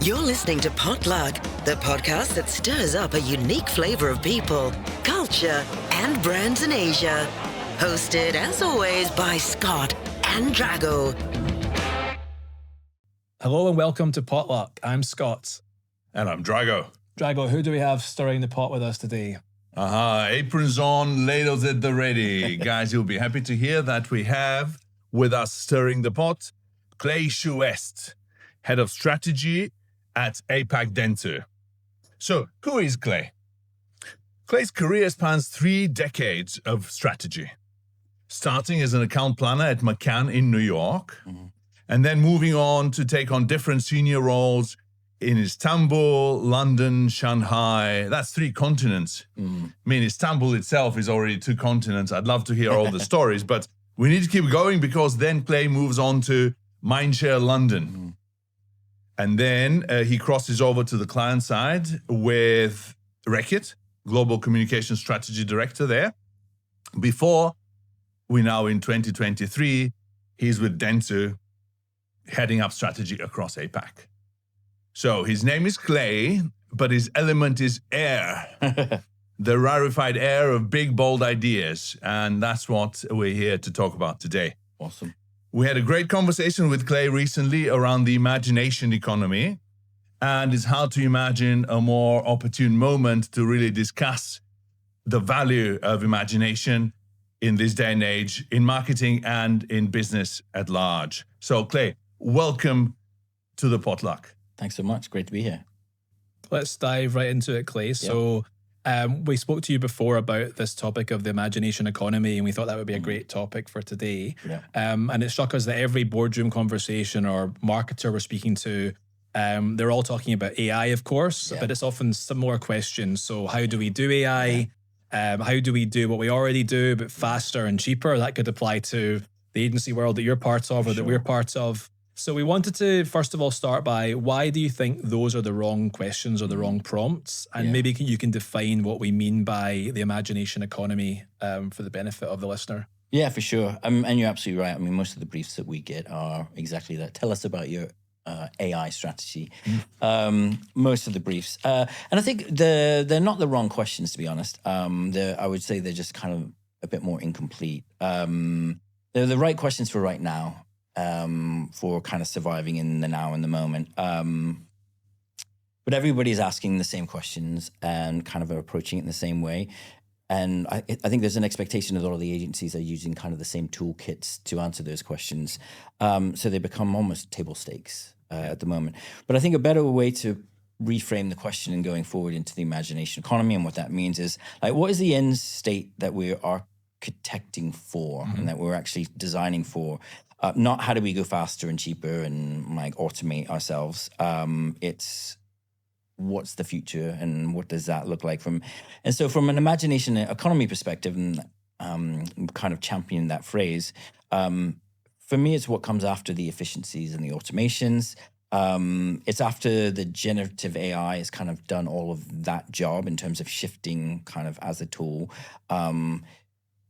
You're listening to Potluck, the podcast that stirs up a unique flavor of people, culture, and brands in Asia. Hosted, as always, by Scott and Drago. Hello and welcome to Potluck. I'm Scott. And I'm Drago. Drago, who do we have stirring the pot with us today? Aprons on, ladles at the ready. Guys, you'll be happy to hear that we have with us stirring the pot, Clay Schouest, Head of Strategy at APAC Dentsu. So, who is Clay? Clay's career spans 3 decades of strategy, starting as an account planner at McCann in New York, and then moving on to take on different senior roles in Istanbul, London, Shanghai. That's 3 continents. I mean, Istanbul itself is already 2 continents. I'd love to hear all the stories, but we need to keep going because then Clay moves on to Mindshare London. And then he crosses over to the client side with Reckitt, Global Communication Strategy Director there. Before we now in 2023, he's with Dentsu, heading up strategy across APAC. So his name is Clay, but his element is air, the rarefied air of big, bold ideas. And that's what we're here to talk about today. Awesome. We had a great conversation with Clay recently around the imagination economy and is how to imagine a more opportune moment to really discuss the value of imagination in this day and age, in marketing and in business at large. So Clay, welcome to the Potluck. Thanks so much. Great to be here. Let's dive right into it, Clay. So we spoke to you before about this topic of the imagination economy, and we thought that would be a great topic for today. And it struck us that every boardroom conversation or marketer we're speaking to, they're all talking about AI, of course, but it's often similar questions. So how do we do AI? How do we do what we already do, but faster and cheaper? That could apply to the agency world that you're part of or that we're part of. So we wanted to, first of all, start by why do you think those are the wrong questions or the wrong prompts? And maybe you can define what we mean by the imagination economy for the benefit of the listener. Yeah, for sure. And you're absolutely right. I mean, most of the briefs that we get are exactly that. Tell us about your AI strategy. Most of the briefs. And I think they're not the wrong questions, to be honest. I would say they're just kind of a bit more incomplete. They're the right questions for right now. For kind of surviving in the now and the moment. But everybody's asking the same questions and kind of approaching it in the same way. And I think there's an expectation that a lot of the agencies are using kind of the same toolkits to answer those questions. So they become almost table stakes at the moment. But I think a better way to reframe the question and going forward into the imagination economy and what that means is, like, what is the end state that we're architecting for and that we're actually designing for? Not how do we go faster and cheaper and like automate ourselves. It's what's the future and what does that look like and so from an imagination economy perspective, and kind of championing that phrase, for me, it's what comes after the efficiencies and the automations. It's after the generative AI has kind of done all of that job in terms of shifting kind of as a tool.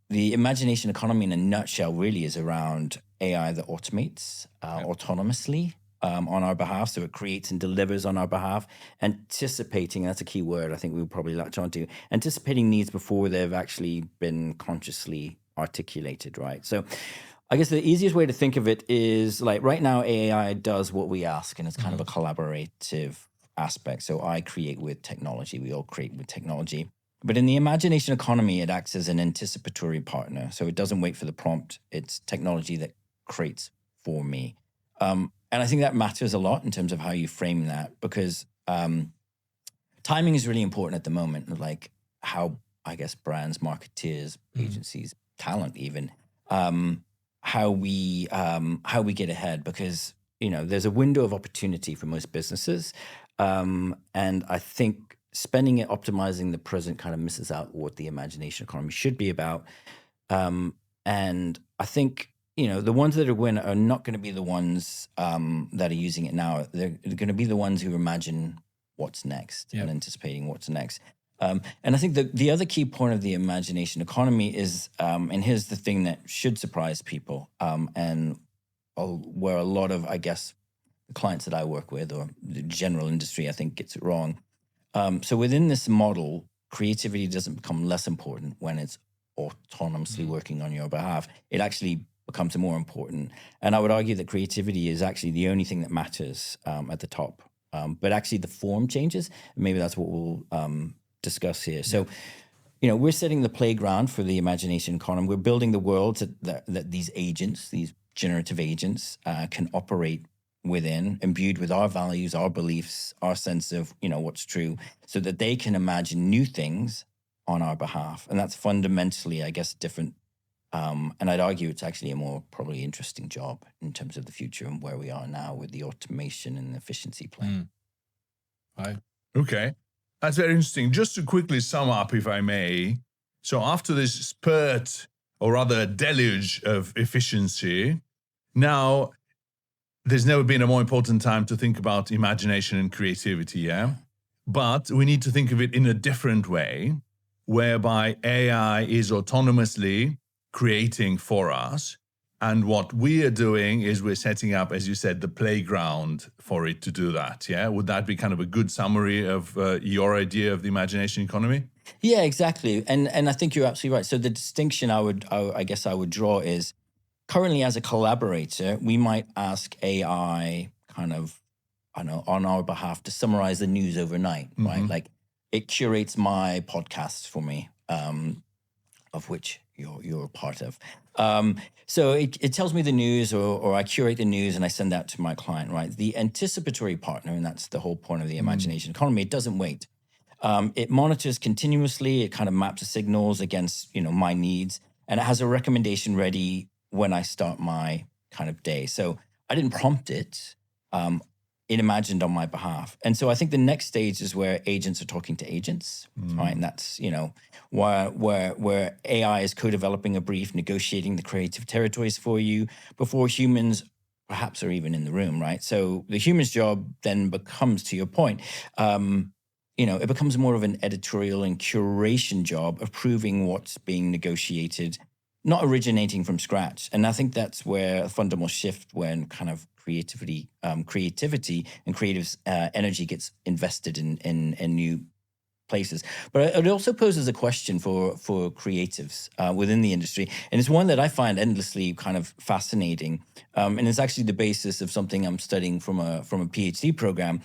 The imagination economy in a nutshell really is around AI that automates autonomously on our behalf. So it creates and delivers on our behalf, anticipating, that's a key word I think we'll probably latch onto, anticipating needs before they've actually been consciously articulated, right? So I guess the easiest way to think of it is, like, right now AI does what we ask, and it's kind of a collaborative aspect. So I create with technology, we all create with technology. But in the imagination economy, it acts as an anticipatory partner. So it doesn't wait for the prompt. It's technology that creates for me. And I think that matters a lot in terms of how you frame that, because timing is really important at the moment, like how, I guess, brands, marketeers, agencies, talent even, how we get ahead, because, you know, there's a window of opportunity for most businesses. And I think spending it optimizing the present kind of misses out what the imagination economy should be about. And I think, you know, the ones that are winning are not going to be the ones that are using it now. They're going to be the ones who imagine what's next and anticipating what's next. And I think the other key point of the imagination economy is, and here's the thing that should surprise people, and where a lot of, I guess, clients that I work with or the general industry, I think, gets it wrong. So within this model, creativity doesn't become less important when it's autonomously working on your behalf. It actually becomes more important. And I would argue that creativity is actually the only thing that matters at the top. But actually the form changes. Maybe that's what we'll discuss here. So, we're setting the playground for the imagination economy. We're building the world that these agents, these generative agents, can operate within, imbued with our values, our beliefs, our sense of, what's true, so that they can imagine new things on our behalf. And that's fundamentally, I guess, different. And I'd argue it's actually a more probably interesting job in terms of the future and where we are now with the automation and efficiency plan. Right. Okay. That's very interesting. Just to quickly sum up, if I may. So after this spurt, or rather deluge of efficiency, now there's never been a more important time to think about imagination and creativity, yeah? But we need to think of it in a different way, whereby AI is autonomously creating for us. And what we are doing is we're setting up, as you said, the playground for it to do that, yeah? Would that be kind of a good summary of your idea of the imagination economy? Yeah, exactly. And I think you're absolutely right. So the distinction I guess I would draw is, currently as a collaborator, we might ask AI kind of, on our behalf to summarize the news overnight, right? Like it curates my podcast for me, of which you're a part of. So it tells me the news, or I curate the news and I send that to my client, right? The anticipatory partner, and that's the whole point of the imagination economy, it doesn't wait. It monitors continuously. It kind of maps the signals against, my needs, and it has a recommendation ready when I start my kind of day. So I didn't prompt it. It imagined on my behalf. And so I think the next stage is where agents are talking to agents, right? And that's, where AI is co-developing a brief, negotiating the creative territories for you before humans perhaps are even in the room, right? So the human's job then becomes, to your point, it becomes more of an editorial and curation job, approving what's being negotiated, not originating from scratch. And I think that's where a fundamental shift when kind of creativity and creative energy gets invested in new places. But it also poses a question for creatives within the industry. And it's one that I find endlessly kind of fascinating. And it's actually the basis of something I'm studying from a PhD program,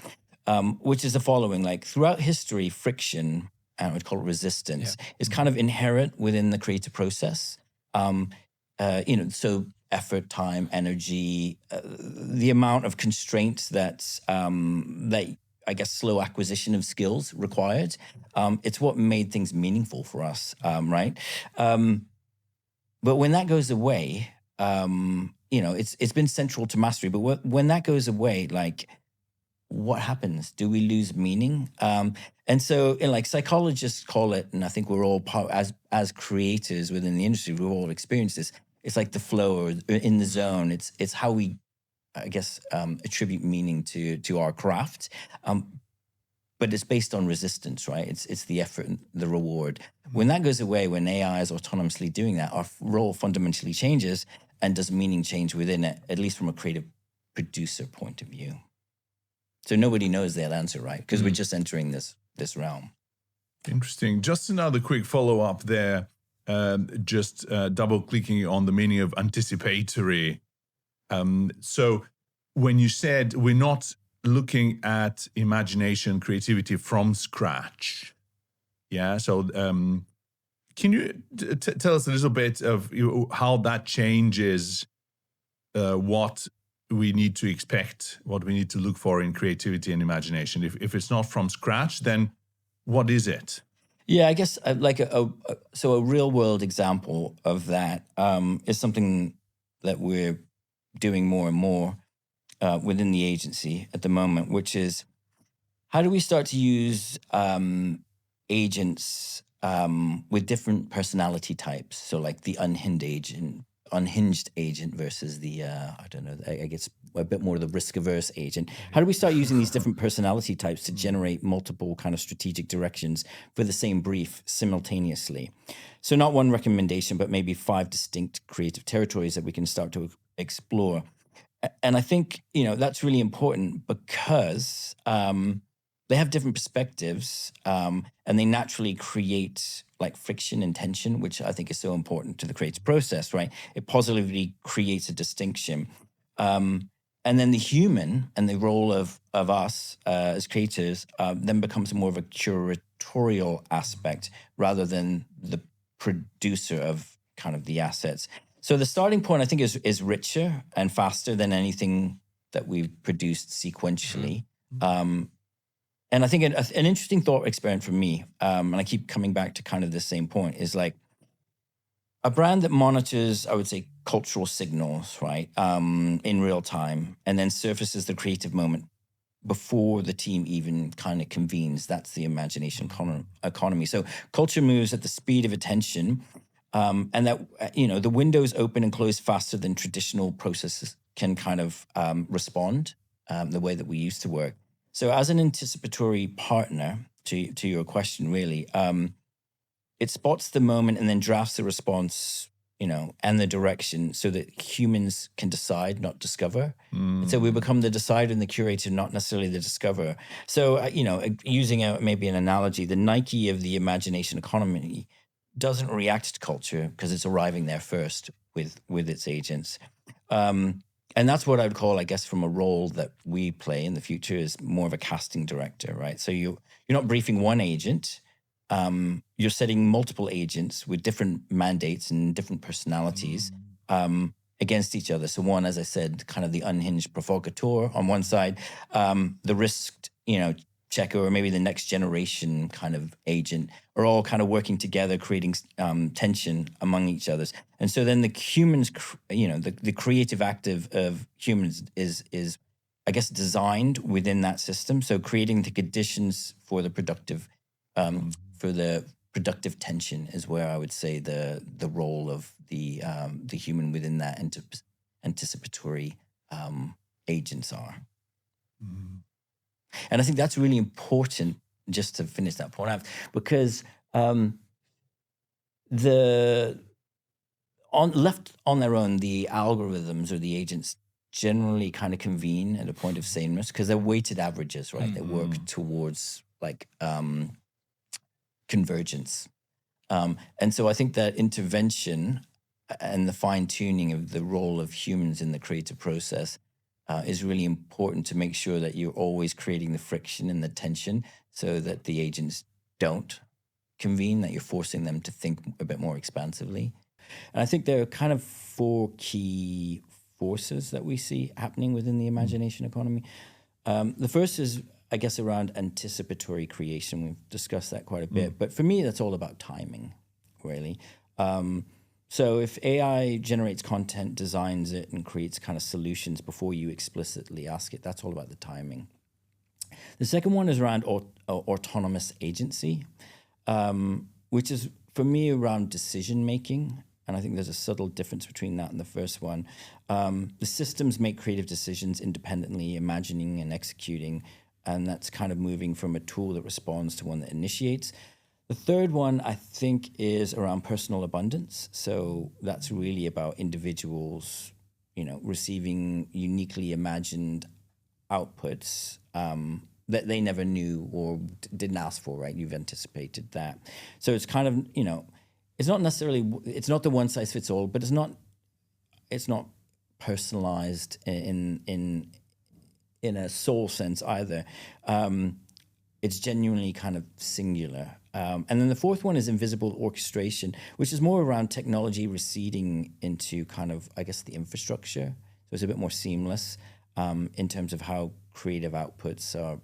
which is the following: like throughout history, friction, and we'd call it resistance, is kind of inherent within the creative process. So effort, time, energy, the amount of constraints that I guess slow acquisition of skills required. It's what made things meaningful for us, right? But when that goes away, it's been central to mastery. But when that goes away, like, what happens? Do we lose meaning? And so, like psychologists call it, and I think we're all as creators within the industry, we've all experienced this. It's like the flow or in the zone. It's how we, I guess, attribute meaning to our craft. But it's based on resistance, right? It's the effort and the reward. When that goes away, when AI is autonomously doing that, our role fundamentally changes, and does meaning change within it, at least from a creative producer point of view. So nobody knows that answer, right? Because we're just entering this realm. Interesting. Just another quick follow-up there, just double-clicking on the meaning of anticipatory. So when you said we're not looking at imagination, creativity from scratch, yeah? So can you tell us a little bit of how that changes what we need to expect, what we need to look for in creativity and imagination? If it's not from scratch, then what is it? Yeah, I guess like a real world example of that is something that we're doing more and more within the agency at the moment, which is how do we start to use agents with different personality types? So like the unhinged agent versus the, I guess a bit more the risk-averse agent. How do we start using these different personality types to generate multiple kind of strategic directions for the same brief simultaneously? So not one recommendation, but maybe 5 distinct creative territories that we can start to explore. And I think, that's really important because they have different perspectives, and they naturally create like friction and tension, which I think is so important to the creative process, right? It positively creates a distinction. And then the human and the role of us as creators then becomes more of a curatorial aspect rather than the producer of kind of the assets. So the starting point, I think, is richer and faster than anything that we've produced sequentially. And I think an interesting thought experiment for me, and I keep coming back to kind of the same point, is like a brand that monitors, I would say, cultural signals, right, in real time, and then surfaces the creative moment before the team even kind of convenes. That's the imagination economy. So culture moves at the speed of attention, and that, the windows open and close faster than traditional processes can kind of respond the way that we used to work. So as an anticipatory partner to your question, really, it spots the moment and then drafts the response, and the direction so that humans can decide, not discover. And so we become the decider and the curator, not necessarily the discoverer. So, using maybe an analogy, the Nike of the imagination economy doesn't react to culture because it's arriving there first with its agents. And that's what I would call, I guess, from a role that we play in the future, is more of a casting director, right? So you're not briefing one agent. You're setting multiple agents with different mandates and different personalities against each other. So one, as I said, kind of the unhinged provocateur on one side, the risked, checker, or maybe the next generation kind of agent, are all kind of working together, creating tension among each other. And so then the humans, the creative act of humans is, I guess, designed within that system. So creating the conditions for the productive tension is where I would say the role of the human within that anticipatory agents are. And I think that's really important, just to finish that point out, because left on their own, the algorithms or the agents generally kind of convene at a point of sameness because they're weighted averages, right? They work towards like convergence. And so I think that intervention and the fine-tuning of the role of humans in the creative process is really important to make sure that you're always creating the friction and the tension so that the agents don't convene, that you're forcing them to think a bit more expansively. And I think there are kind of 4 key forces that we see happening within the imagination economy. The first is, I guess, around anticipatory creation. We've discussed that quite a bit. But for me, that's all about timing, really. So if AI generates content, designs it, and creates kind of solutions before you explicitly ask it, that's all about the timing. The second one is around autonomous agency, which is, for me, around decision-making. And I think there's a subtle difference between that and the first one. The systems make creative decisions independently, imagining and executing, and that's kind of moving from a tool that responds to one that initiates. The third one, I think, is around personal abundance. So that's really about individuals, receiving uniquely imagined outputs that they never knew or didn't ask for, right? You've anticipated that. So it's kind of, it's not necessarily, it's not the one size fits all, but it's not personalized in a soul sense either. It's genuinely kind of singular. And then the fourth one is invisible orchestration, which is more around technology receding into kind of, I guess, the infrastructure. So it's a bit more seamless in terms of how creative outputs are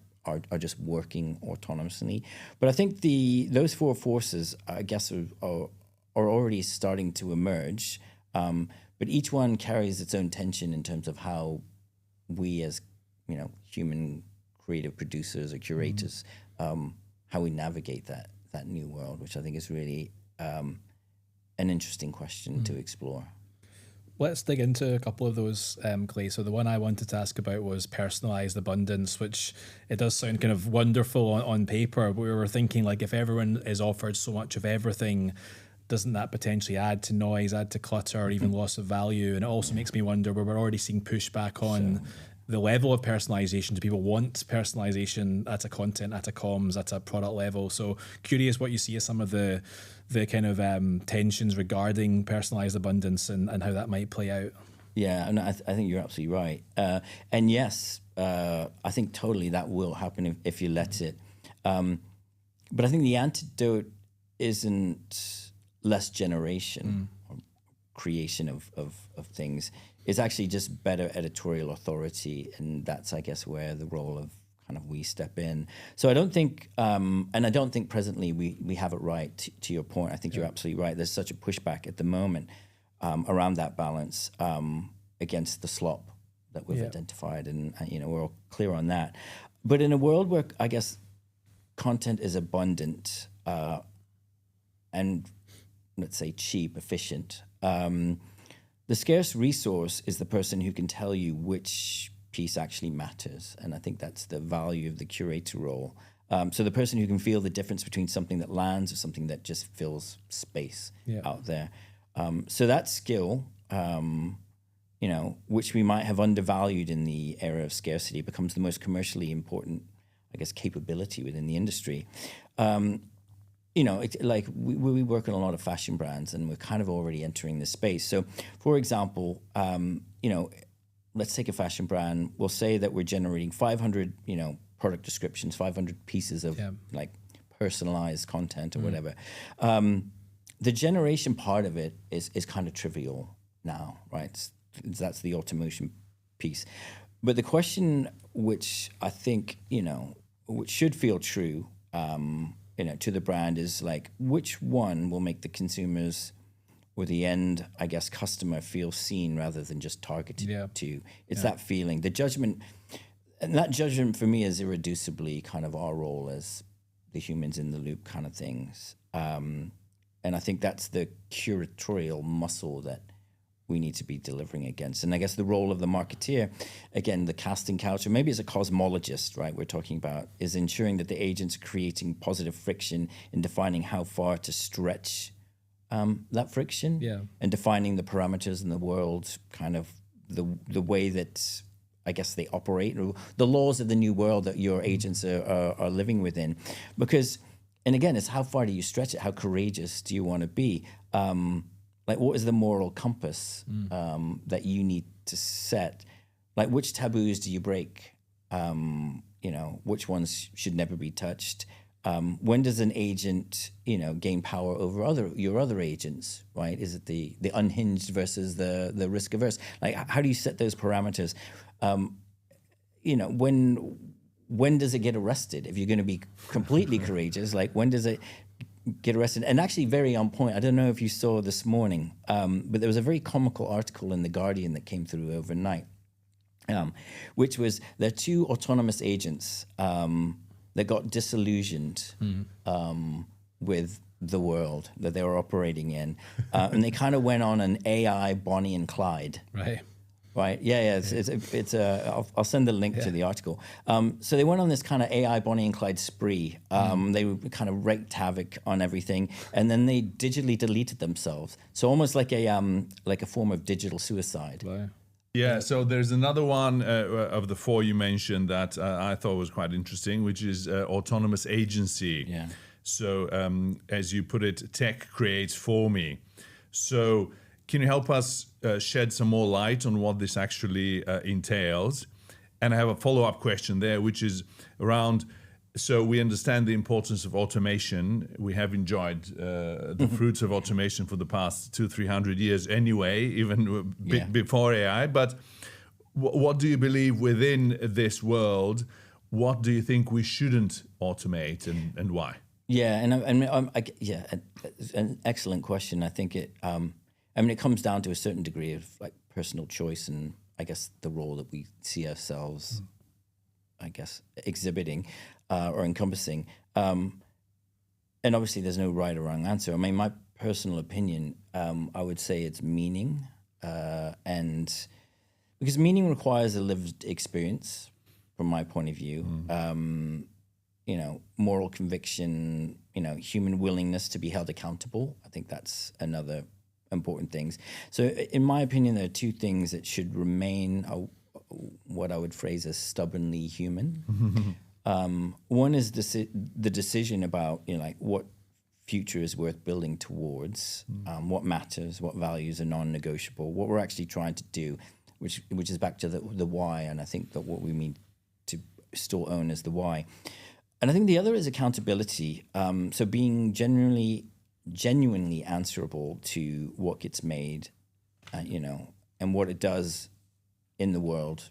just working autonomously. But I think those 4 forces, I guess, are already starting to emerge. But each one carries its own tension in terms of how we as, human creative producers or curators, how we navigate that new world, which I think is really an interesting question to explore. Let's dig into a couple of those, Clay. So the one I wanted to ask about was personalized abundance, which it does sound kind of wonderful on paper. But we were thinking, like, if everyone is offered so much of everything, doesn't that potentially add to noise, add to clutter, or even loss of value? And it also makes me wonder where we're already seeing pushback on the level of personalization. Do people want personalization at a content, at a comms, at a product level? So curious what you see as some of the kind of tensions regarding personalized abundance and how that might play out. Yeah, and I think you're absolutely right. And yes, I think totally that will happen if you let it. But I think the antidote isn't less generation or creation of things. It's actually just better editorial authority. And that's, I guess, where the role of kind of we step in. So I don't think, and I don't think presently we have it right, to your point. I think you're absolutely right. There's such a pushback at the moment around that balance against the slop that we've identified. And, we're all clear on that. But in a world where, I guess, content is abundant and, let's say, cheap, efficient, the scarce resource is the person who can tell you which piece actually matters. And I think that's the value of the curator role. So the person who can feel the difference between something that lands or something that just fills space out there. So that skill, which we might have undervalued in the era of scarcity, becomes the most commercially important, I guess, capability within the industry. We work on a lot of fashion brands, and we're kind of already entering this space. So, for example, let's take a fashion brand. We'll say that we're generating 500, product descriptions, 500 pieces of like personalized content or whatever. The generation part of it is kind of trivial now, right? That's the automation piece. But the question, which I think, which should feel true, to the brand, is like, which one will make the consumers or the end, I guess, customer feel seen rather than just targeted to? It's that feeling, the judgment, and that judgment for me is irreducibly kind of our role as the humans in the loop kind of things. And I think that's the curatorial muscle that we need to be delivering against. And I guess the role of the marketeer, again, the casting couch, or maybe as a cosmologist, right, we're talking about, is ensuring that the agents are creating positive friction in defining how far to stretch that friction and defining the parameters in the world, kind of the way that, I guess, they operate, or the laws of the new world that your agents are living within. Because, and again, it's how far do you stretch it? How courageous do you want to be? Like, what is the moral compass that you need to set? Like, which taboos do you break? Which ones should never be touched? When does an agent, gain power over your other agents, right? Is it the unhinged versus the risk averse? Like, how do you set those parameters? When does it get arrested? If you're going to be completely courageous, like, when does it get arrested? And actually, very on point, I don't know if you saw this morning, but there was a very comical article in The Guardian that came through overnight, which was there are two autonomous agents that got disillusioned with the world that they were operating in. And they kind of went on an AI Bonnie and Clyde. Right. Yeah. I'll send the link to the article. So they went on this kind of AI Bonnie and Clyde spree. They kind of wreaked havoc on everything, and then they digitally deleted themselves. So almost like a form of digital suicide. Wow. Yeah. So there's another one of the four you mentioned that I thought was quite interesting, which is autonomous agency. Yeah. So as you put it, tech creates for me. So can you help us shed some more light on what this actually entails? And I have a follow-up question there, which is around, so we understand the importance of automation. We have enjoyed the fruits of automation for the past 200-300 years anyway, even before AI. But what do you believe within this world? What do you think we shouldn't automate, and why? Yeah, and an excellent question. I think it comes down to a certain degree of like personal choice, and I guess the role that we see ourselves, I guess, exhibiting or encompassing. And obviously, there's no right or wrong answer. I mean, my personal opinion, I would say it's meaning, and because meaning requires a lived experience, from my point of view. moral conviction, human willingness to be held accountable. I think that's another important things. So in my opinion, there are two things that should remain what I would phrase as stubbornly human. One is the decision about what future is worth building towards, what matters, what values are non-negotiable, what we're actually trying to do, which is back to the why, and I think that what we mean to still own is the why. And I think the other is accountability. So being genuinely answerable to what gets made, and what it does in the world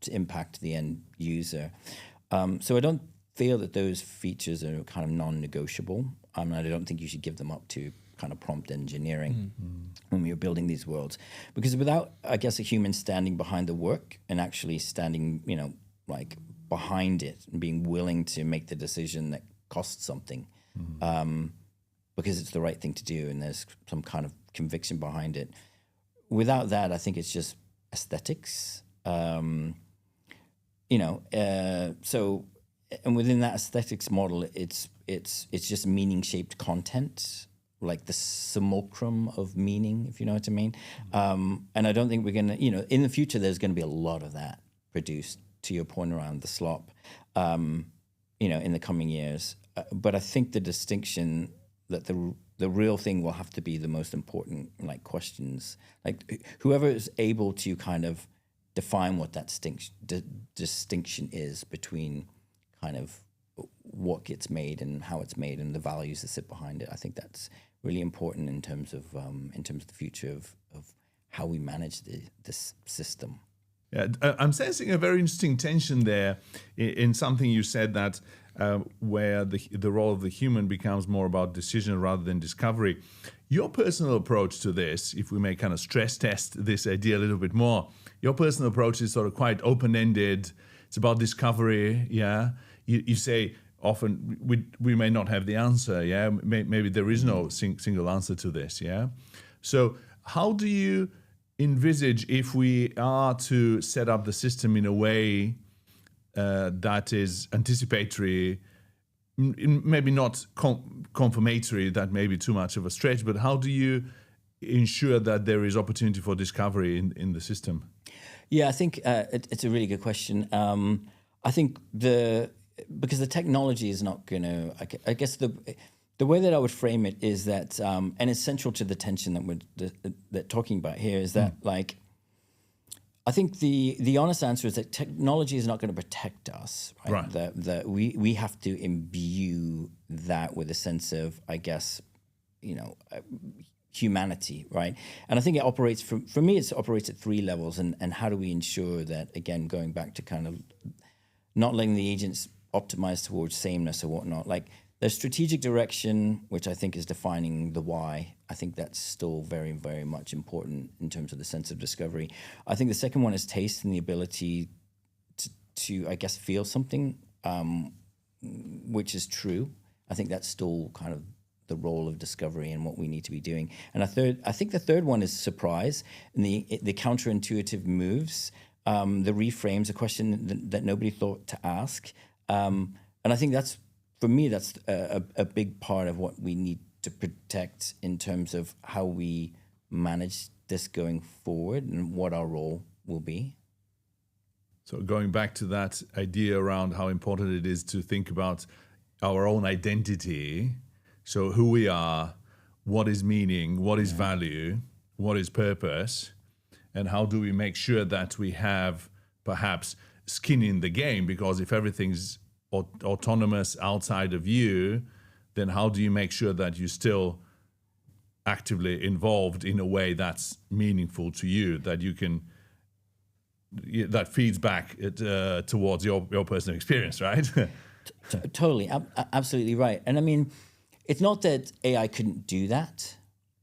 to impact the end user. So I don't feel that those features are kind of non-negotiable. I don't think you should give them up to kind of prompt engineering when you're building these worlds. Because without, I guess, a human standing behind the work and actually standing, behind it and being willing to make the decision that costs something, because it's the right thing to do and there's some kind of conviction behind it. Without that, I think it's just aesthetics. And within that aesthetics model, it's just meaning-shaped content, like the simulacrum of meaning, if you know what I mean. And I don't think we're going to, in the future, there's going to be a lot of that produced, to your point around the slop, in the coming years. But I think the distinction that the real thing will have to be the most important, questions. Whoever is able to kind of define what that distinction is between kind of what gets made and how it's made and the values that sit behind it. I think that's really important in terms of the future of how we manage this system. Yeah, I'm sensing a very interesting tension there in something you said, that where the role of the human becomes more about decision rather than discovery. Your personal approach to this, if we may kind of stress test this idea a little bit more, your personal approach is sort of quite open-ended. It's about discovery, yeah? You say often we may not have the answer, yeah? Maybe there is no single answer to this, yeah? So how do you envisage, if we are to set up the system in a way that is anticipatory, maybe not confirmatory, that may be too much of a stretch, but how do you ensure that there is opportunity for discovery in the system? Yeah, I think it's a really good question. I think because the technology is not going to, I guess the way that I would frame it is that, and it's central to the tension that we're talking about here, is that I think the honest answer is that technology is not going to protect us, right? That we have to imbue that with a sense of, I guess, humanity, right? And I think it operates, for me, it operates at three levels. And how do we ensure that, again, going back to kind of not letting the agents optimize towards sameness or whatnot, there's strategic direction, which I think is defining the why. I think that's still very, very much important in terms of the sense of discovery. I think the second one is taste and the ability to I guess, feel something, which is true. I think that's still kind of the role of discovery and what we need to be doing. And I think the third one is surprise and the counterintuitive moves, the reframes, a question that nobody thought to ask. And I think that's, for me, that's a big part of what we need to protect in terms of how we manage this going forward and what our role will be. So going back to that idea around how important it is to think about our own identity, so who we are, what is meaning, what is value, what is purpose, and how do we make sure that we have perhaps skin in the game, because if everything's autonomous outside of you, then how do you make sure that you're still actively involved in a way that's meaningful to you, that you can, that feeds back towards your personal experience, right? Totally, absolutely right. And I mean, it's not that AI couldn't do that,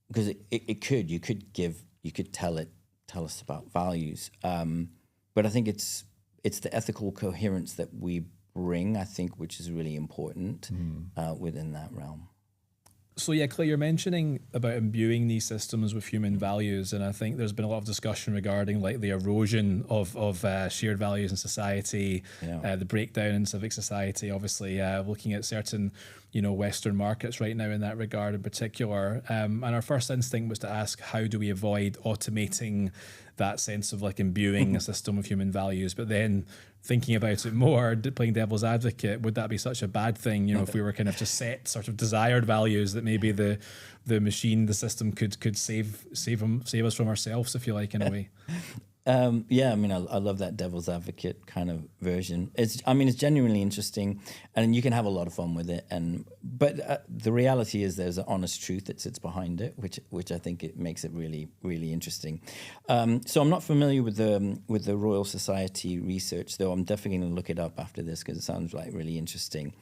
because it could. You could tell us about values, but I think it's the ethical coherence that we bring, I think, which is really important within that realm. So yeah, Clay, you're mentioning about imbuing these systems with human values, and I think there's been a lot of discussion regarding like the erosion of shared values in society, the breakdown in civic society. Obviously, looking at certain Western markets right now in that regard in particular. And our first instinct was to ask, how do we avoid automating that sense of like imbuing a system of human values? But then thinking about it more, playing devil's advocate, would that be such a bad thing? If we were kind of just set sort of desired values that maybe the machine, the system could save us from ourselves, if you like, in a way. I mean, I love that devil's advocate kind of version. It's genuinely interesting, and you can have a lot of fun with it. But the reality is, there's an honest truth that sits behind it, which I think it makes it really, really interesting. So I'm not familiar with the Royal Society research, though I'm definitely going to look it up after this because it sounds like really interesting.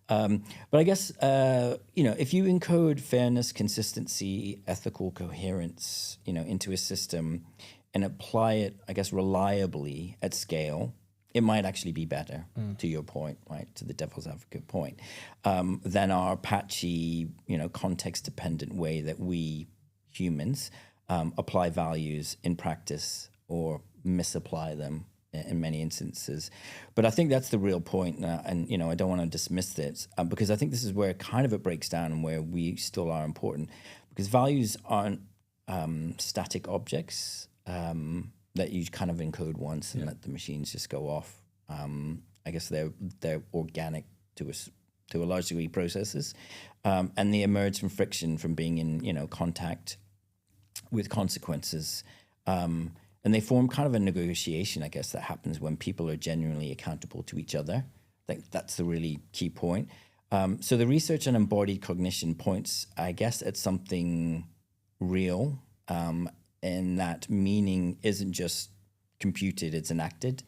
But I guess if you encode fairness, consistency, ethical coherence, into a system, and apply it, I guess, reliably at scale, it might actually be better, to your point, right, to the devil's advocate point, than our patchy, context-dependent way that we humans apply values in practice or misapply them in many instances. But I think that's the real point, and I don't want to dismiss this, because I think this is where kind of it breaks down and where we still are important, because values aren't static objects that you kind of encode once and let the machines just go off. I guess they're organic to a large degree processes, and they emerge from friction, from being in contact with consequences, and they form kind of a negotiation, I guess, that happens when people are genuinely accountable to each other. I think that's the really key point. So the research on embodied cognition points, I guess, at something real. And that meaning isn't just computed, it's enacted,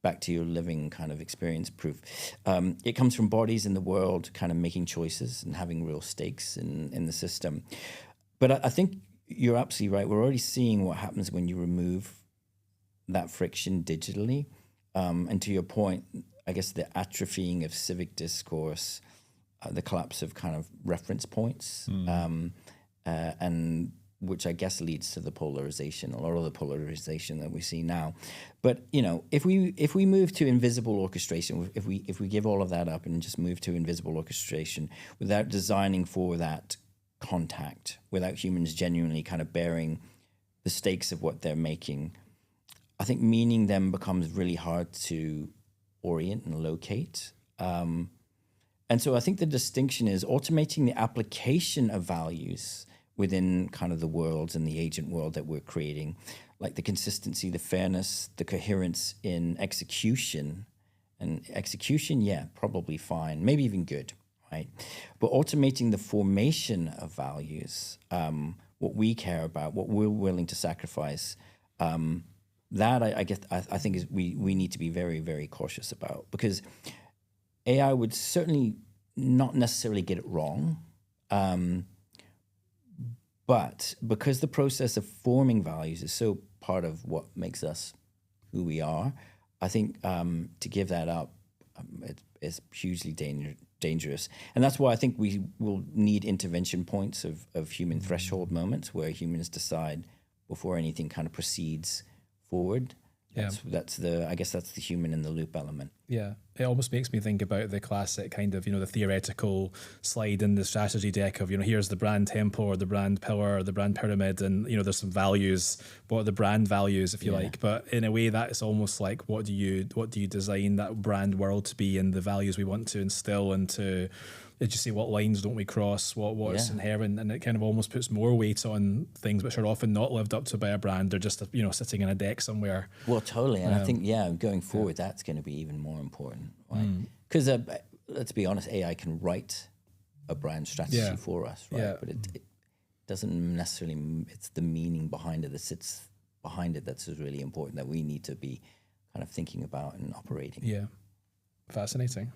back to your living kind of experience proof. It comes from bodies in the world kind of making choices and having real stakes in the system. But I think you're absolutely right. We're already seeing what happens when you remove that friction digitally. And to your point, I guess the atrophying of civic discourse, the collapse of kind of reference points, and which I guess leads to the polarization, a lot of the polarization that we see now. But if we move to invisible orchestration, if we give all of that up and just move to invisible orchestration without designing for that contact, without humans genuinely kind of bearing the stakes of what they're making, I think meaning then becomes really hard to orient and locate. And so I think the distinction is automating the application of values within kind of the worlds and the agent world that we're creating, like the consistency, the fairness, the coherence in execution. And execution, probably fine, maybe even good, right? But automating the formation of values, what we care about, what we're willing to sacrifice, that I think is we need to be very, very cautious about, because AI would certainly not necessarily get it wrong. But because the process of forming values is so part of what makes us who we are, I think to give that up is hugely dangerous. And that's why I think we will need intervention points of human threshold moments where humans decide before anything kind of proceeds forward. That's the human in the loop element. Yeah. It almost makes me think about the classic kind of, the theoretical slide in the strategy deck of, here's the brand temple or the brand pillar or the brand pyramid, and, there's some values, what are the brand values, if you like. But in a way, that's almost like, what do you design that brand world to be, and the values we want to instill into. Did you say what lines don't we cross? What's inherent, and it kind of almost puts more weight on things which are often not lived up to by a brand. They're just sitting in a deck somewhere. Well, totally, and I think going forward, that's going to be even more important, right? Because let's be honest, AI can write a brand strategy for us, right? But it doesn't necessarily. It's the meaning behind it that sits behind it that's really important, that we need to be kind of thinking about and operating. Yeah, fascinating.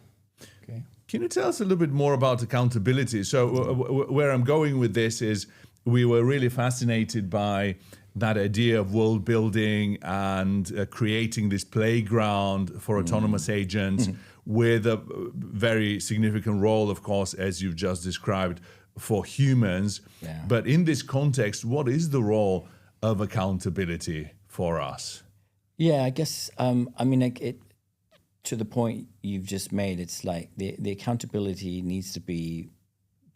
Okay. Can you tell us a little bit more about accountability? So where I'm going with this is we were really fascinated by that idea of world building and creating this playground for autonomous agents with a very significant role, of course, as you've just described, for humans. Yeah. But in this context, what is the role of accountability for us? Yeah, I guess, I mean, like to the point you've just made, it's like the accountability needs to be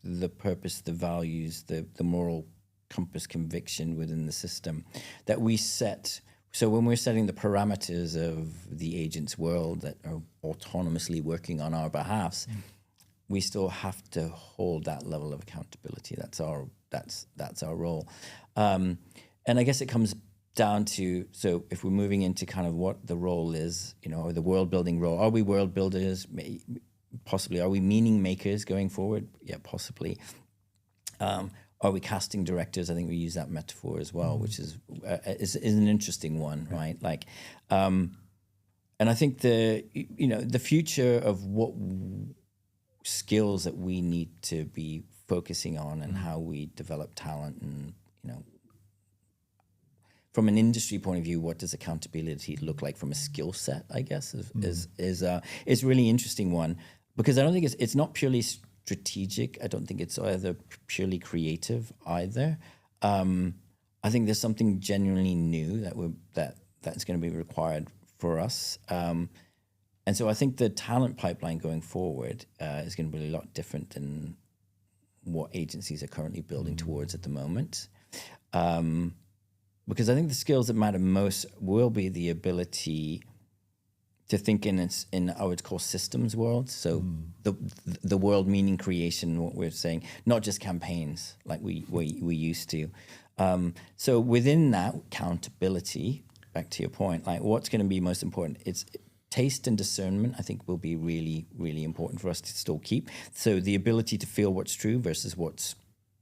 the purpose, the values, the moral compass, conviction within the system that we set. So when we're setting the parameters of the agent's world that are autonomously working on our behalfs, we still have to hold that level of accountability. That's our role. And I guess it comes down to, so if we're moving into kind of what the role is, or the world building role, are we world builders? Possibly. Are we meaning makers going forward? Yeah, possibly. Are we casting directors? I think we use that metaphor as well, which is an interesting one, right? Like, and I think the future of what skills that we need to be focusing on and how we develop talent, and from an industry point of view, what does accountability look like from a skill set? I guess is a really interesting one, because I don't think it's not purely strategic. I don't think it's either purely creative either. I think there's something genuinely new that's going to be required for us. And so I think the talent pipeline going forward is going to be a lot different than what agencies are currently building towards at the moment. Because I think the skills that matter most will be the ability to think in I would call systems world. So the world meaning creation, what we're saying, not just campaigns like we used to. So within that accountability, back to your point, like what's going to be most important? It's taste and discernment, I think, will be really, really important for us to still keep. So the ability to feel what's true versus what's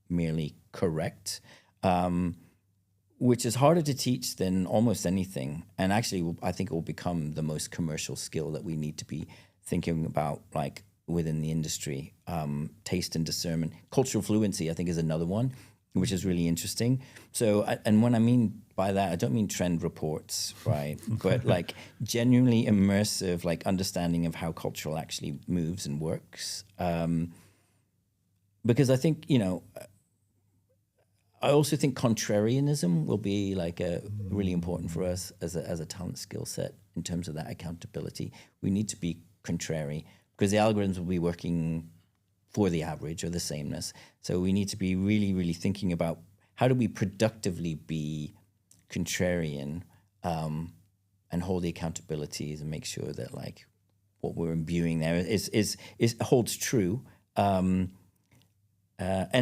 merely correct, which is harder to teach than almost anything. And actually, I think it will become the most commercial skill that we need to be thinking about, like within the industry. Taste and discernment. Cultural fluency, I think, is another one, which is really interesting. So, and when I mean by that, I don't mean trend reports, right? But like genuinely immersive, like understanding of how cultural actually moves and works. Because I think, I also think contrarianism will be like really important for us as a talent skill set in terms of that accountability. We need to be contrary because the algorithms will be working for the average or the sameness. So we need to be really, really thinking about how do we productively be contrarian and hold the accountabilities and make sure that like what we're imbuing there is holds true. And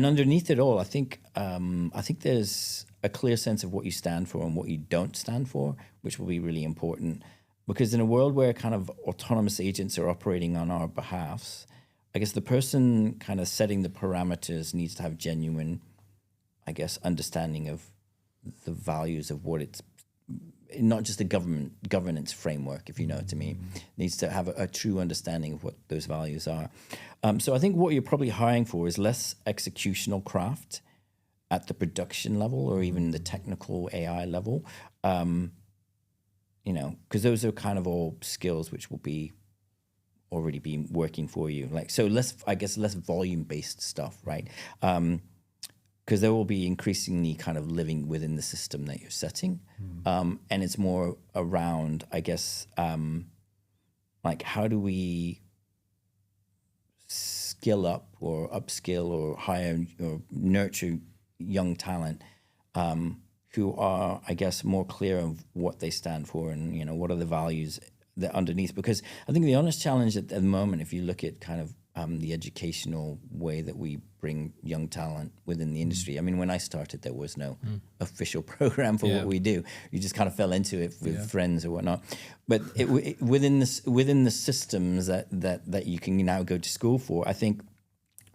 underneath it all, I think there's a clear sense of what you stand for and what you don't stand for, which will be really important. Because in a world where kind of autonomous agents are operating on our behalfs, I guess the person kind of setting the parameters needs to have genuine, I guess, understanding of the values of what it's, not just a governance framework, if you know what I mean, needs to have a true understanding of what those values are. So I think what you're probably hiring for is less executional craft at the production level or even the technical AI level, because those are kind of all skills which will be already be working for you. Like, so less volume-based stuff, right? Because there will be increasingly kind of living within the system that you're setting. And it's more around, I guess, like how do we skill up or upskill or hire or nurture young talent who are, I guess, more clear of what they stand for and, what are the values that underneath. Because I think the honest challenge at the moment, if you look at kind of the educational way that we bring young talent within the industry. I mean, when I started, there was no official program for what we do. You just kind of fell into it with friends or whatnot. But within the systems that you can now go to school for, I think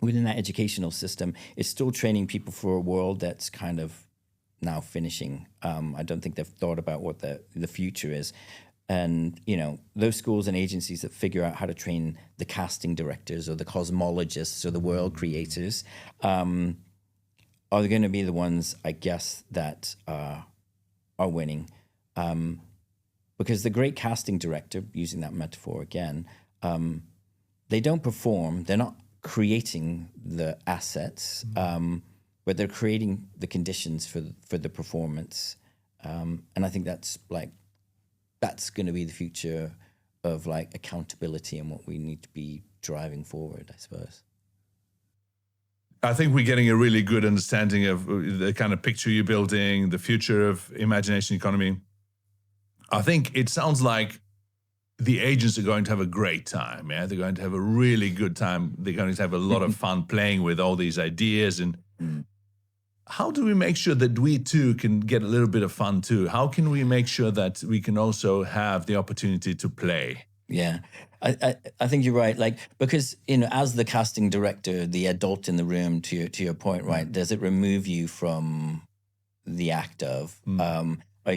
within that educational system, it's still training people for a world that's kind of now finishing. I don't think they've thought about what the future is. And, those schools and agencies that figure out how to train the casting directors or the cosmologists or the world creators are going to be the ones, I guess, that are winning. Because the great casting director, using that metaphor again, they don't perform. They're not creating the assets, but they're creating the conditions for the performance. And I think that's going to be the future of like accountability and what we need to be driving forward, I suppose. I think we're getting a really good understanding of the kind of picture you're building, the future of imagination economy. I think it sounds like the agents are going to have a great time. Yeah, they're going to have a really good time. They're going to have a lot of fun playing with all these ideas. And how do we make sure that we too can get a little bit of fun too? How can we make sure that we can also have the opportunity to play? Yeah, I think you're right. Like, because, you know, as the casting director, the adult in the room, to your point, right? Does it remove you from the act of? Are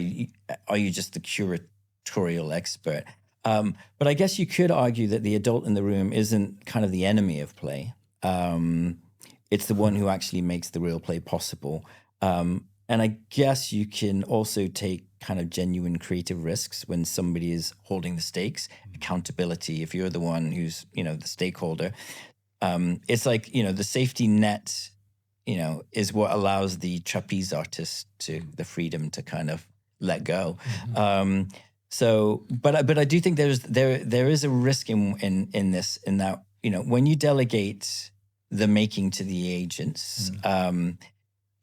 you just the curatorial expert? But I guess you could argue that the adult in the room isn't kind of the enemy of play. It's the one who actually makes the real play possible. And I guess you can also take kind of genuine creative risks when somebody is holding the stakes, accountability. If you're the one who's, you know, the stakeholder, it's like, you know, the safety net, you know, is what allows the trapeze artist to the freedom to kind of let go. So, but I do think there is a risk in this, in that, you know, when you delegate the making to the agents,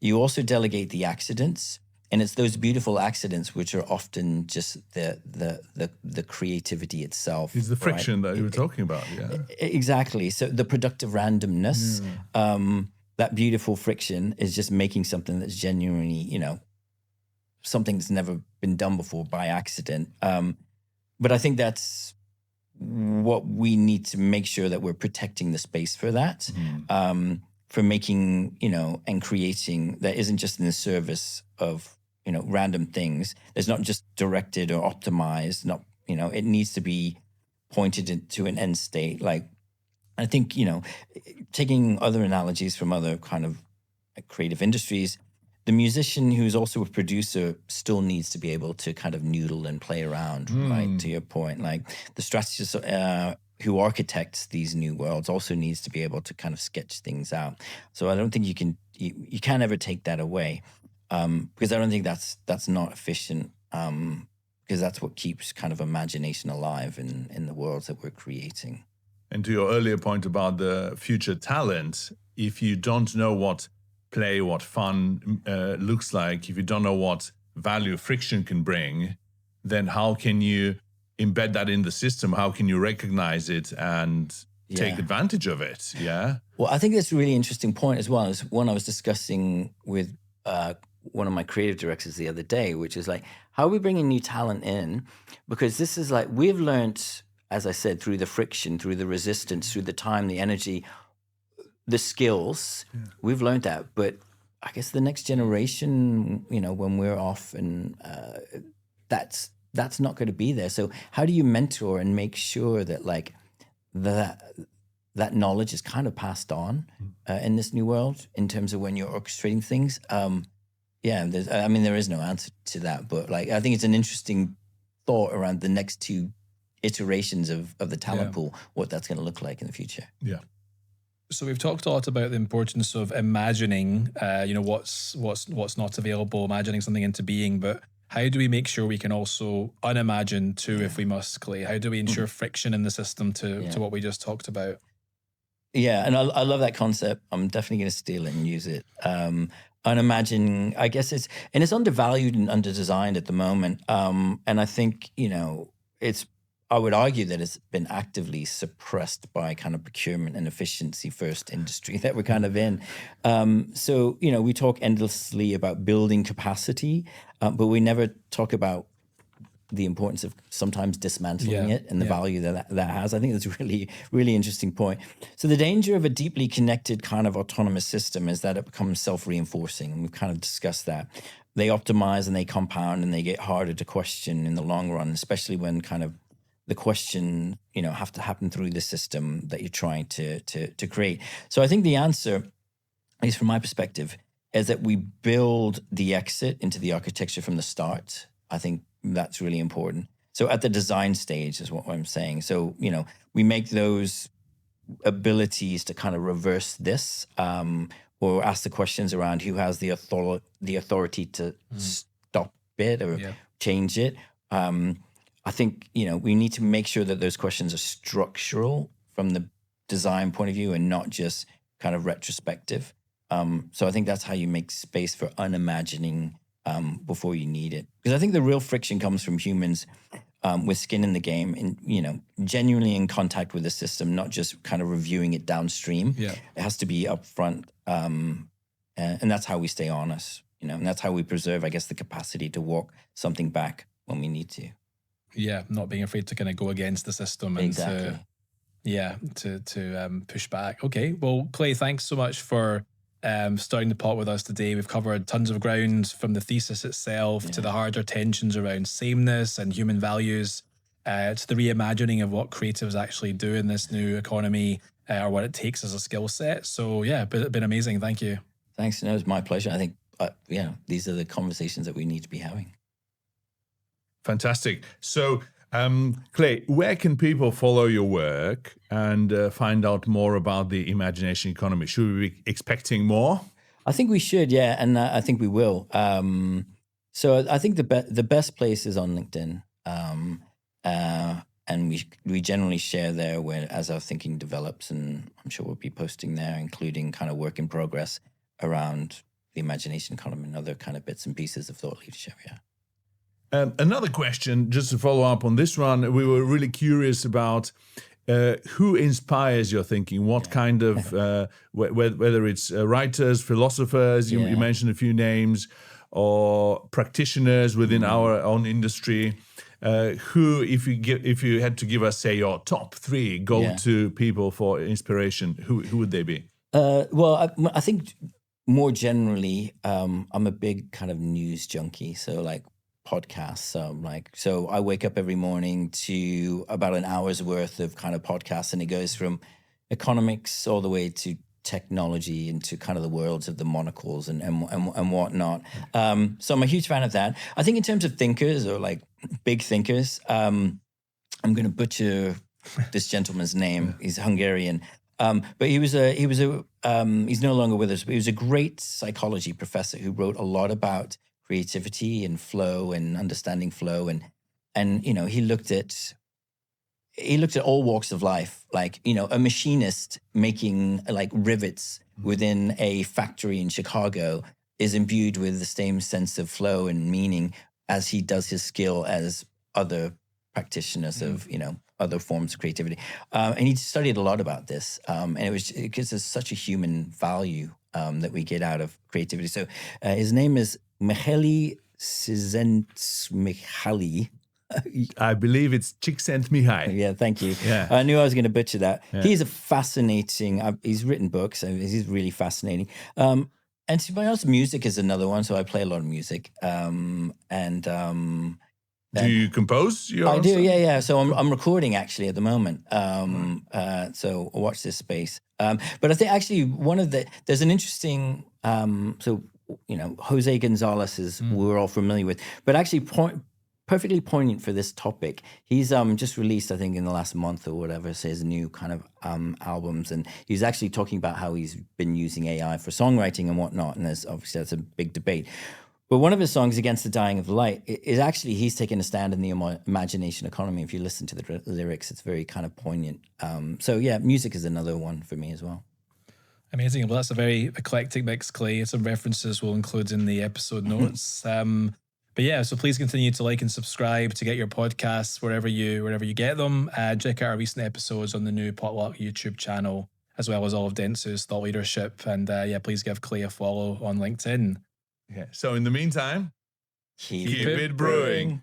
you also delegate the accidents, and it's those beautiful accidents which are often just the creativity itself. It's the friction that you were talking about, yeah. Exactly. So the productive randomness, that beautiful friction is just making something that's genuinely, you know, something that's never been done before by accident. But I think that's what we need to make sure that we're protecting the space for that, for making, you know, and creating that isn't just in the service of, you know, random things. It's not just directed or optimized, not, you know, it needs to be pointed into an end state. Like, I think, you know, taking other analogies from other kind of creative industries, the musician who's also a producer still needs to be able to kind of noodle and play around, right? To your point, like the strategist who architects these new worlds also needs to be able to kind of sketch things out. So I don't think you can't ever take that away, because I don't think that's not efficient, because that's what keeps kind of imagination alive in the worlds that we're creating. And to your earlier point about the future talent, if you don't know what play, what fun looks like, if you don't know what value friction can bring, then how can you embed that in the system? How can you recognize it and take advantage of it? Yeah. Well, I think that's a really interesting point as well. Is one I was discussing with one of my creative directors the other day, which is like, how are we bringing new talent in? Because this is like, we've learned, as I said, through the friction, through the resistance, through the time, the energy, the skills, we've learned that. But I guess the next generation, you know, when we're off, and that's not going to be there. So how do you mentor and make sure that like that knowledge is kind of passed on in this new world in terms of when you're orchestrating things? There is no answer to that, but like, I think it's an interesting thought around the next two iterations of the talent pool, what that's going to look like in the future. Yeah. So we've talked a lot about the importance of imagining, you know, what's not available, imagining something into being, but how do we make sure we can also unimagine too, if we must, Clay? How do we ensure friction in the system to what we just talked about? Yeah, and I love that concept. I'm definitely going to steal it and use it. Unimagine, I guess it's undervalued and underdesigned at the moment. And I think, you know, I would argue that it's been actively suppressed by kind of procurement and efficiency first industry that we're kind of in. So, you know, we talk endlessly about building capacity, but we never talk about the importance of sometimes dismantling it and the value that has. I think that's a really, really interesting point. So the danger of a deeply connected kind of autonomous system is that it becomes self-reinforcing, and we've kind of discussed that. They optimize and they compound and they get harder to question in the long run, especially when kind of the question, you know, have to happen through the system that you're trying to create. So I think the answer, at least from my perspective, is that we build the exit into the architecture from the start. I think that's really important. So at the design stage is what I'm saying. So, you know, we make those abilities to kind of reverse this, or ask the questions around who has the authority to stop it or change it. I think, we need to make sure that those questions are structural from the design point of view and not just kind of retrospective. So I think that's how you make space for unimagining before you need it. Because I think the real friction comes from humans with skin in the game and, genuinely in contact with the system, not just kind of reviewing it downstream. Yeah. It has to be upfront. And that's how we stay honest, and that's how we preserve, I guess, the capacity to walk something back when we need to. Yeah, not being afraid to kind of go against the system and to push back. Okay, well, Clay, thanks so much for starting the pot with us today. We've covered tons of ground, from the thesis itself to the harder tensions around sameness and human values, to the reimagining of what creatives actually do in this new economy, or what it takes as a skill set. So yeah, been amazing. Thank you. Thanks. It was my pleasure. I think, these are the conversations that we need to be having. Fantastic. So, Clay, where can people follow your work and find out more about the imagination economy? Should we be expecting more? I think we should, yeah, and I think we will. So I think the best place is on LinkedIn, and we generally share there as our thinking develops, and I'm sure we'll be posting there, including kind of work in progress around the imagination economy and other kind of bits and pieces of thought leadership. Yeah. Another question, just to follow up on this one, we were really curious about who inspires your thinking, what kind of, whether it's writers, philosophers, you mentioned a few names, or practitioners within our own industry. Who, if you had to give us, say, your top 3 go-to people for inspiration, who would they be? Well, I think more generally, I'm a big kind of news junkie. So like podcasts, so I wake up every morning to about an hour's worth of kind of podcasts, and it goes from economics all the way to technology into kind of the worlds of the monocles and whatnot. So I'm a huge fan of that. I think in terms of thinkers or like big thinkers, I'm going to butcher this gentleman's name. He's Hungarian. But he's no longer with us, but he was a great psychology professor who wrote a lot about creativity and flow and understanding flow. And he looked at all walks of life, like, a machinist making like rivets within a factory in Chicago is imbued with the same sense of flow and meaning as he does his skill as other practitioners of, other forms of creativity. And he studied a lot about this. And it gives us such a human value that we get out of creativity. So his name is Mihaly Csikszentmihalyi. I believe it's Csikszentmihalyi. Yeah, thank you. Yeah. I knew I was going to butcher that. Yeah. He's a fascinating, he's written books, and he's really fascinating. And to be honest, music is another one. So I play a lot of music. Do you compose your I do, stuff? yeah. So I'm recording actually at the moment. So watch this space. But I think actually there's an interesting, Jose Gonzalez we're all familiar with, but actually perfectly poignant for this topic. He's just released, I think in the last month or whatever, his new kind of albums, and he's actually talking about how he's been using AI for songwriting and whatnot, and that's a big debate. But one of his songs, Against the Dying of Light, is actually, he's taking a stand in the imagination economy. If you listen to the lyrics, it's very kind of poignant. So yeah, music is another one for me as well. Amazing. Well, that's a very eclectic mix, Clay. Some references we'll include in the episode notes. But yeah, so please continue to like and subscribe to get your podcasts wherever you get them. Check out our recent episodes on the new Potluck YouTube channel, as well as all of Dentsu's thought leadership. And please give Clay a follow on LinkedIn. Yeah. So in the meantime, keep it brewing.